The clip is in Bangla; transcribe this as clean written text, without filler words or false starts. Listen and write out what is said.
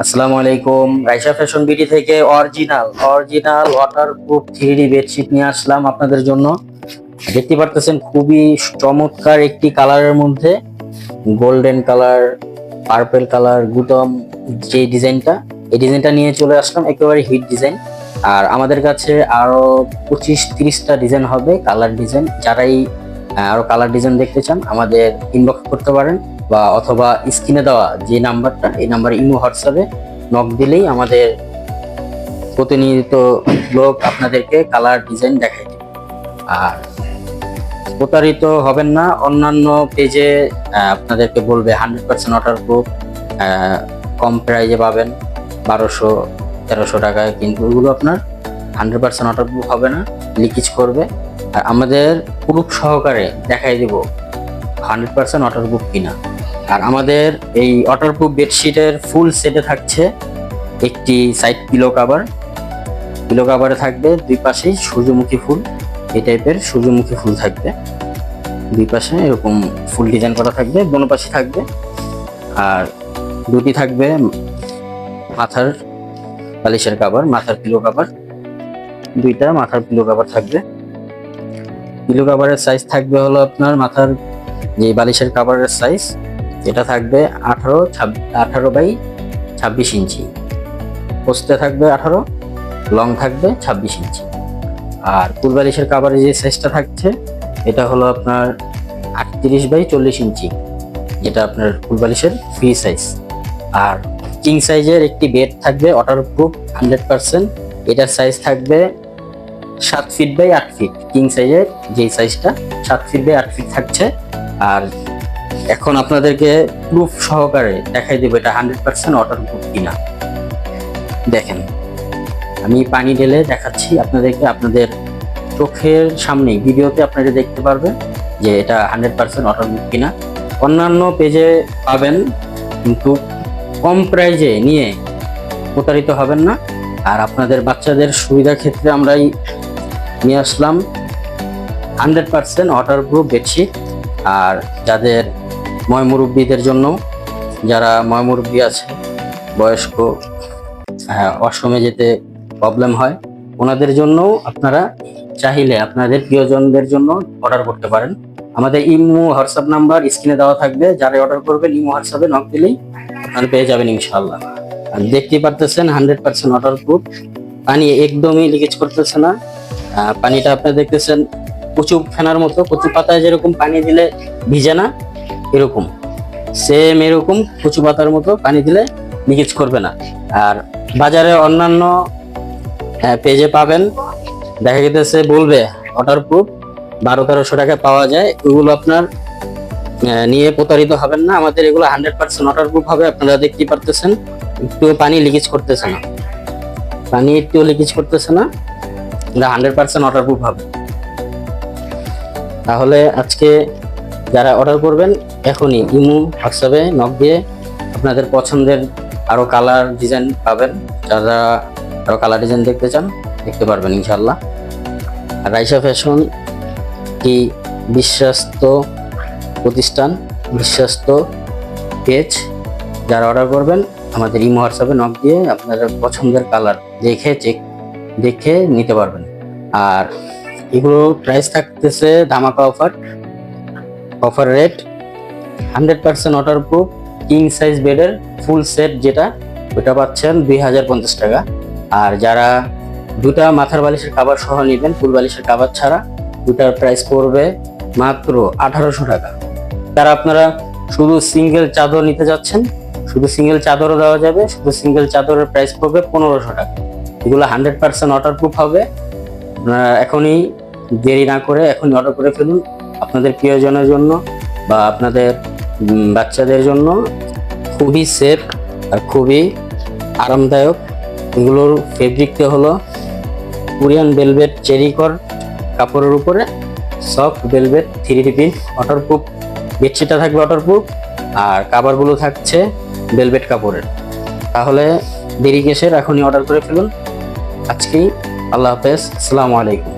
আসসালামু আলাইকুম। রাইসা ফ্যাশন বিডি থেকে অরিজিনাল ওয়াটারপ্রুফ 3D বেডশিট নিয়ে আসলাম আপনাদের জন্য। দেখতে পারতেছেন খুবই চমৎকার একটি কালারের মধ্যে golden colour, purple colour, Gautam যে ডিজাইনটা, এই ডিজাইনটা নিয়ে চলে আসলাম, একেবারে হিট ডিজাইন। আর আমাদের কাছে আরো 25-30টা ডিজাইন হবে, কালার ডিজাইন। যারাই আরো কালার ডিজাইন দেখতে চান আমাদের ইনবক্স করতে পারেন, বা অথবা স্ক্রিনে দেওয়া যে নাম্বারটা, এই নাম্বারে ইমো হোয়াটসঅ্যাপে নক দিলেই আমাদের প্রতিনিয়ত লোক আপনাদেরকে কালার ডিজাইন দেখাই দেবে। আর প্রতারিত হবেন না, অন্যান্য পেজে আপনাদেরকে বলবে 100% ওয়াটারপ্রুফ, কম প্রাইজে পাবেন 1200-1300 টাকায়, কিন্তু ওগুলো আপনার 100% ওয়াটারপ্রুফ হবে না, লিকেজ করবে। আর আমাদের প্রুফ সহকারে দেখাই দিব 100% ওয়াটারপ্রুফ কিনা। আর আমাদের এই ওয়াটারপ্রুফ বেডশিটের ফুল সেটে থাকছে একটি সাইড পিলো কাভারে থাকবে দুই পাশেই সূর্যমুখী ফুল, এই টাইপের সূর্যমুখী ফুল থাকবে দুই পাশে, এরকম ফুল ডিজাইন করা থাকবে, দোনো পাশে থাকবে। আর দুটি থাকবে মাথার বালিশের কাভার, মাথার পিলো কাভার, দুইটা মাথার পিলো কাভার থাকবে। পিলো কাভারের সাইজ থাকবে হলো আপনার মাথার যে বালিশের কাভারের সাইজ, এটা থাকবে 18 বাই 26 ইঞ্চি, পোস্টে থাকবে 18, লং থাকবে 26 ইঞ্চি। আর ফুল বালিশের কাভারের যে সাইজটা থাকছে এটা হলো আপনার 38 বাই 40 ইঞ্চি, যেটা আপনার ফুল বালিশের ফ্রি সাইজ। আর কিং সাইজের একটি বেড থাকবে ওয়াটারপ্রুফ 100%, এটার সাইজ থাকবে 7 ফিট বাই 8 ফিট। কিং সাইজের যে সাইজটা 7 ফিট বাই 8 ফিট থাকছে। আর এখন আপনাদেরকে প্রুফ সহকারে দেখাই দেবো এটা 100% ওয়াটারপ্রুফ কিনা। দেখেন, আমি পানি ঢেলে দেখাচ্ছি আপনাদেরকে, আপনাদের চোখের সামনে ভিডিওতে আপনারা দেখতে পারবেন যে এটা 100% ওয়াটারপ্রুফ কিনা। অন্যান্য পেজে পাবেন, কিন্তু কম প্রাইজে নিয়ে প্রতারিত হবেন না। আর আপনাদের বাচ্চাদের সুবিধার ক্ষেত্রে আমরাই নিয়ে আসলাম 100% ওয়াটারপ্রুফ বেডশিট। আর যাদের ময়মুরব্বীদের জন্য, যারা ময়মুরব্বী আছে, বয়স্ক, ওয়াশরুমে যেতে প্রবলেম হয়, ওনাদের জন্য আপনারা চাইলে আপনাদের প্রিয়জনদের জন্য অর্ডার করতে পারেন। আমাদের ইমো হোয়াটসঅ্যাপ নাম্বার স্ক্রিনে দেওয়া থাকবে, যারা অর্ডার করবেন ইমো হোয়াটসঅ্যাপে নক দিলেই আপনারা পেয়ে যাবেন ইনশাআল্লাহ। আর দেখতেই পারতেছেন 100% ওয়াটারপ্রুফ, পানি একদমই লিকেজ করতেছে না। পানিটা আপনারা দেখতেছেন কচু ফেনার মতো, কচু পাতায় যেরকম পানি দিলে ভিজে না, এরকম সেম এরকম কচু পাতার মতো পানি দিলে লিকেজ করবে না। আর বাজারে অন্যান্য পেজে পাবেন, দেখা গেছে বলবে ওয়াটারপ্রুফ 1200-1300 টাকায় পাওয়া যায়, ওগুলো আপনার নিয়ে প্রতারিত হবেন না। আমাদের এগুলো 100% ওয়াটারপ্রুফ হবে। আপনারা দেখতেই পারতেছেন একটু পানি লিকেজ করতেছে না, পানি একটু লিকেজ করতেছে না, 100% ওয়াটারপ্রুফ হবে। তাহলে আজকে যারা অর্ডার করবেন এখনই ইমো হোয়াটসঅ্যাপে নক দিয়ে আপনাদের পছন্দের আরো কালার ডিজাইন পাবেন। যারা আরো কালার ডিজাইন দেখতে চান দেখতে পারবেন ইনশাআল্লাহ। আর রাইসা ফ্যাশন কি বিশ্বস্ত প্রতিষ্ঠান, বিশ্বস্ত পেজ। যারা অর্ডার করবেন আমাদের ইমো হোয়াটসঅ্যাপে নক দিয়ে আপনাদের পছন্দের কালার দেখে নিতে পারবেন। আর এগুলো প্রাইস থাকতেছে ধামাকা offer rate 100% waterproof king size বেডের ফুল সেট, যেটা ওটা পাচ্ছেন 2050 টাকা। আর যারা দুটা মাথার বালিশের কাভার সহ নেবেন, ফুল বালিশের কাভার ছাড়া, দুটার প্রাইস পড়বে মাত্র 1800 টাকা। তারা আপনারা শুধু সিঙ্গেল চাদর নিতে যাচ্ছেন, শুধু সিঙ্গেল চাদরও দেওয়া যাবে, শুধু সিঙ্গেল চাদরের প্রাইস পড়বে 1500 টাকা। এগুলো 100% ওয়াটারপ্রুফ হবে। আপনারা এখনই দেরি না করে এখনই অর্ডার করে ফেলুন, আপনাদের প্রিয়জনের জন্য বা আপনাদের বাচ্চাদের জন্য খুবই সেফ আর খুবই আরামদায়ক। এগুলোর ফেব্রিকটা হলো কোরিয়ান ভেলভেট চেরিকর কাপড়ের উপরে soft velvet 3D print. Waterproof বেডশিটটা থাকবে ওয়াটারপ্রুফ, আর কাভারগুলো থাকছে ভেলভেট কাপড়ের। তাহলে দেরি কিসের, এখনই অর্ডার করে ফেলুন আজকেই। আল্লাহ হাফেজ, আসসালামু আলাইকুম।